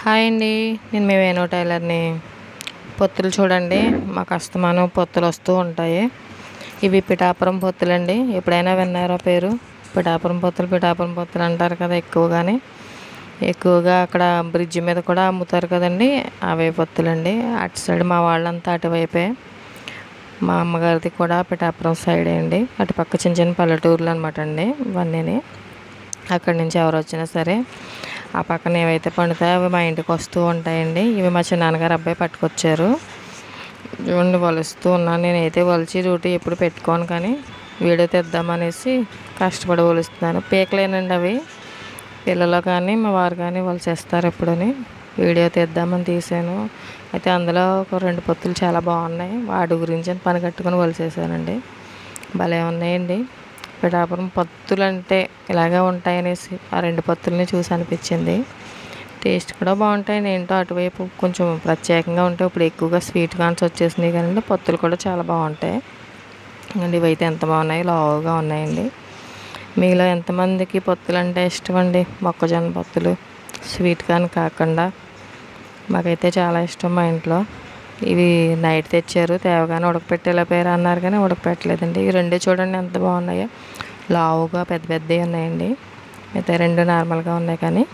Hi అండి. నేను మీ వేణు టైలర్ని. పొత్తులు చూడండి, మాకు అస్తమానం పొత్తులు వస్తూ ఉంటాయి. ఇవి పిఠాపురం పొత్తులండి. ఎప్పుడైనా విన్నారో పేరు? పిఠాపురం పొత్తులు అంటారు కదా ఎక్కువగా అక్కడ బ్రిడ్జి మీద కూడా అమ్ముతారు కదండి, అవే పొత్తులండి. అటు సైడ్ మా వాళ్ళంతా అటువైపే. మా అమ్మగారిది కూడా పిఠాపురం సైడే అండి. అటుపక్క చిన్న చిన్న పల్లెటూర్లు అనమాట అండి ఇవన్నీ. అక్కడి నుంచి ఎవరు వచ్చినా సరే ఆ పక్కన ఏవైతే పండుతాయో అవి మా ఇంటికి వస్తూ ఉంటాయండి. ఇవి మా చిన్నాన్నగారు అబ్బాయి పట్టుకొచ్చారు. ఇవన్నీ వలుస్తూ ఉన్నాను. నేనైతే వలిచి డ్యూటీ ఎప్పుడు పెట్టుకోను, కానీ వీడియో తెద్దామనేసి కష్టపడి వలుస్తున్నాను. పీకలేనండి అవి. పిల్లలు కానీ మా వారు కానీ వలిచేస్తారు ఎప్పుడని. వీడియో తీద్దామని తీసాను. అయితే అందులో ఒక 2 పొత్తులు చాలా బాగున్నాయి. వాటి గురించి పని కట్టుకొని వలిసేసానండి. భలే ఉన్నాయండి. పిఠాపురం పొత్తులు అంటే ఇలాగే ఉంటాయనేసి ఆ 2 పొత్తుల్ని చూసి అనిపించింది. టేస్ట్ కూడా బాగుంటాయండి. ఏంటో అటువైపు కొంచెం ప్రత్యేకంగా ఉంటాయి. ఇప్పుడు ఎక్కువగా స్వీట్ కార్న్స్ వచ్చేసినాయి, కానీ పొత్తులు కూడా చాలా బాగుంటాయి అండి. ఇవైతే ఎంత బాగున్నాయి, లావుగా ఉన్నాయండి. మీలో ఎంతమందికి పొత్తులు అంటే ఇష్టం అండి? మొక్కజొన్న పొత్తులు, స్వీట్ కార్న్ కాకుండా. మాకైతే చాలా ఇష్టం మా ఇంట్లో. ఇవి నైట్ తెచ్చారు, తేవగానే ఉడకపెట్టేలా పేరు అన్నారు, కానీ ఉడకపెట్టలేదండి. ఈ 2 చూడండి ఎంత బాగున్నాయో, లావుగా పెద్దవి ఉన్నాయండి. అయితే 2 నార్మల్గా ఉన్నాయి కానీ